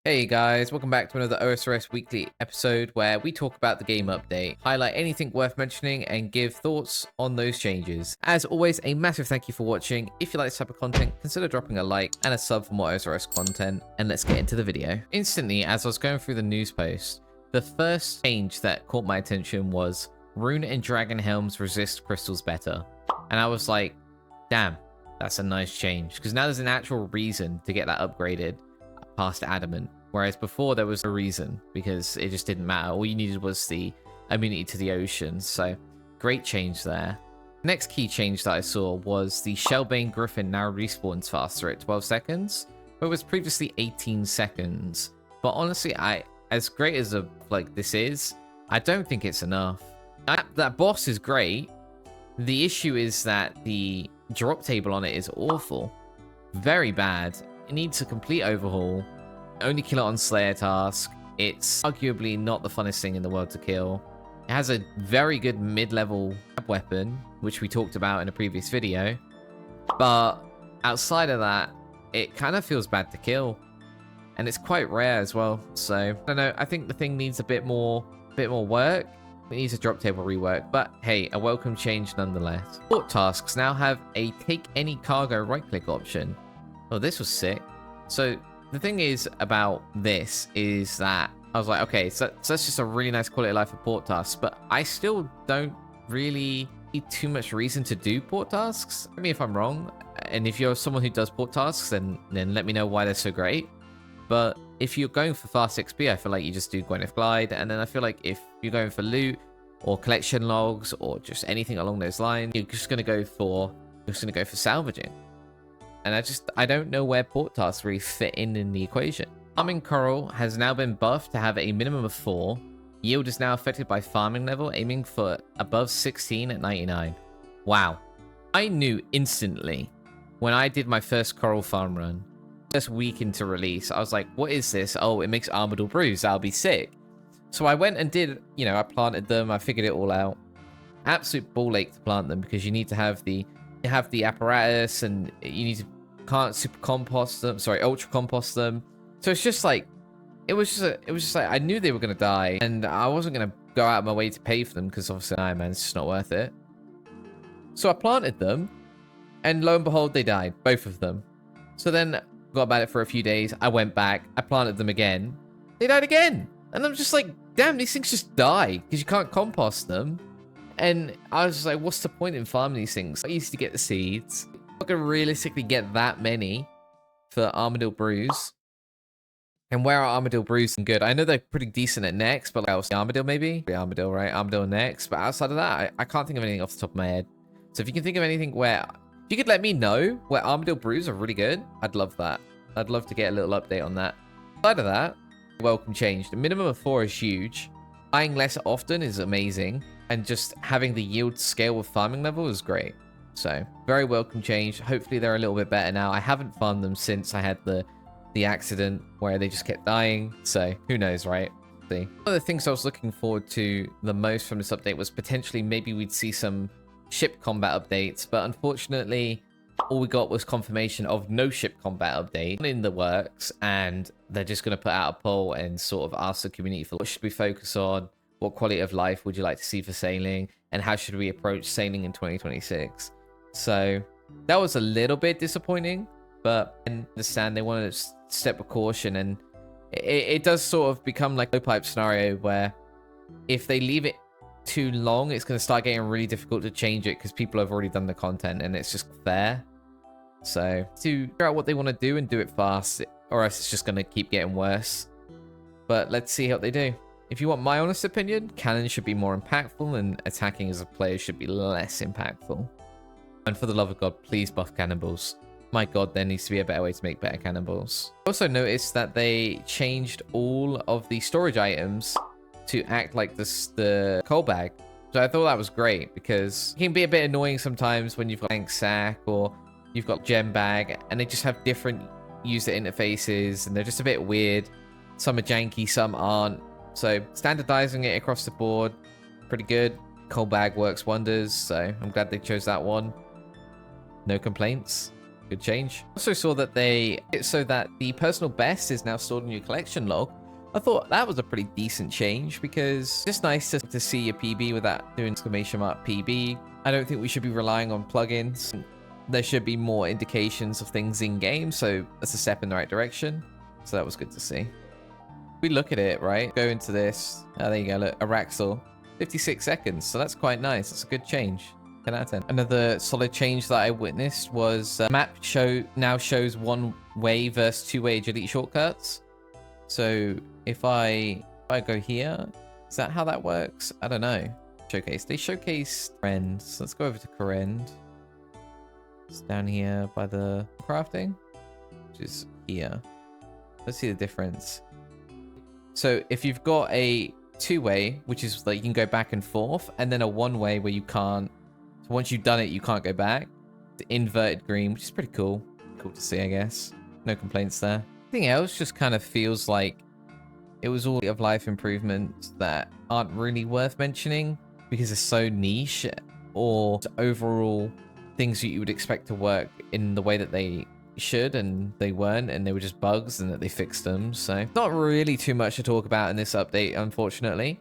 Hey guys, welcome back to another OSRS weekly episode where we talk about the game update, highlight anything worth mentioning, and give thoughts on those changes. As always, a massive thank you for watching. If you like this type of content, consider dropping a like and a sub for more OSRS content, and let's get into the video. Instantly, as I was going through the news post, the first change that caught my attention was Rune and Dragon Helms resist crystals better. And I was like, damn, that's a nice change, because now there's an actual reason to get that upgraded past adamant, whereas before there was a reason because it just didn't matter. All you needed was the immunity to the ocean. So great change there. Next key change that I saw was the Shellbane Gryphon now respawns faster at 12 seconds, but it was previously 18 seconds. But honestly, as great as this is, I don't think it's enough. That boss is great. The issue is that the drop table on it is awful, very bad. It needs a complete overhaul. Only kill it on Slayer task. It's arguably not the funnest thing in the world to kill. It has a very good mid-level weapon, which we talked about in a previous video. But outside of that, it kind of feels bad to kill. And it's quite rare as well. So, I don't know. I think the thing needs a bit more work. It needs a drop table rework. But hey, a welcome change nonetheless. Port tasks now have a take any cargo right-click option. Oh, this was sick. So the thing is about this is that I was like, okay, so that's just a really nice quality of life for port tasks, but I still don't really see too much reason to do port tasks. I mean, if I'm wrong, and if you're someone who does port tasks, then let me know why they're so great. But if you're going for fast XP, I feel like you just do Gwyneth Glide, and then I feel like if you're going for loot or collection logs or just anything along those lines, you're just gonna go for salvaging. And I don't know where port tasks really fit in the equation. Farming Coral has now been buffed to have a minimum of 4. Yield is now affected by farming level, aiming for above 16 at 99. Wow. I knew instantly when I did my first Coral farm run, first week into release, I was like, what is this? Oh, it makes Armador brews. That'll be sick. So I went and did, I planted them. I figured it all out. Absolute ball ache to plant them because you need to have the apparatus, and you need to can't super compost them, ultra compost them. So it's just like it was just like I knew they were gonna die, and I wasn't gonna go out of my way to pay for them because obviously it's just not worth it. So I planted them, and lo and behold, they died, both of them. So then got about it for a few days. I went back, I planted them again, they died again, and I'm just like, damn, these things just die because you can't compost them. And I was just like, what's the point in farming these things? I used to get the seeds. I can realistically get that many for Armador brews. And where are Armador brews good? I know they're pretty decent at Next, but else Armador maybe? Armador, right? Armador Next. But outside of that, I can't think of anything off the top of my head. So if you can think of anything where you could let me know where Armador brews are really good, I'd love that. I'd love to get a little update on that. Outside of that, welcome change. The minimum of 4 is huge. Buying less often is amazing. And just having the yield scale with farming level is great. So, very welcome change. Hopefully they're a little bit better now. I haven't farmed them since I had the accident where they just kept dying. So, who knows, right? See. One of the things I was looking forward to the most from this update was potentially maybe we'd see some ship combat updates. But unfortunately, all we got was confirmation of no ship combat update in the works. And they're just going to put out a poll and sort of ask the community for what should we focus on? What quality of life would you like to see for sailing? And how should we approach sailing in 2026? So that was a little bit disappointing, but I understand they wanted to step with caution, and it does sort of become like a low-pipe scenario where if they leave it too long, it's going to start getting really difficult to change it because people have already done the content, and it's just fair. So to figure out what they want to do and do it fast, or else it's just going to keep getting worse. But let's see what they do. If you want my honest opinion, cannon should be more impactful, and attacking as a player should be less impactful. And for the love of God, please buff cannonballs. My God, there needs to be a better way to make better cannonballs. I also noticed that they changed all of the storage items to act like the coal bag. So I thought that was great because it can be a bit annoying sometimes when you've got tank sack or you've got gem bag, and they just have different user interfaces, and they're just a bit weird. Some are janky, some aren't. So standardizing it across the board, pretty good. Coal bag works wonders, so I'm glad they chose that one. No complaints. Good change. Also saw that so that the personal best is now stored in your collection log. I thought that was a pretty decent change because it's just nice to see your PB without doing exclamation mark PB. I don't think we should be relying on plugins. There should be more indications of things in game, so that's a step in the right direction. So that was good to see. We look at it, right? Go into this. Oh, there you go. Look, Araxel. 56 seconds. So that's quite nice. It's a good change. 10 out of 10. Another solid change that I witnessed was map now shows one-way versus two-way agility shortcuts. So if I go here, is that how that works? I don't know. Showcase. They showcase Corrend. So let's go over to Corrend. It's down here by the crafting, which is here. Let's see the difference. So if you've got a two-way, which is like you can go back and forth, and then a one-way where you can't. So once you've done it, you can't go back. The inverted green, which is pretty cool. Cool to see, I guess. No complaints there. Everything else just kind of feels like it was all of life improvements that aren't really worth mentioning because they're so niche, or overall things that you would expect to work in the way that they should, and they weren't, and they were just bugs and that they fixed them. So not really too much to talk about in this update, unfortunately.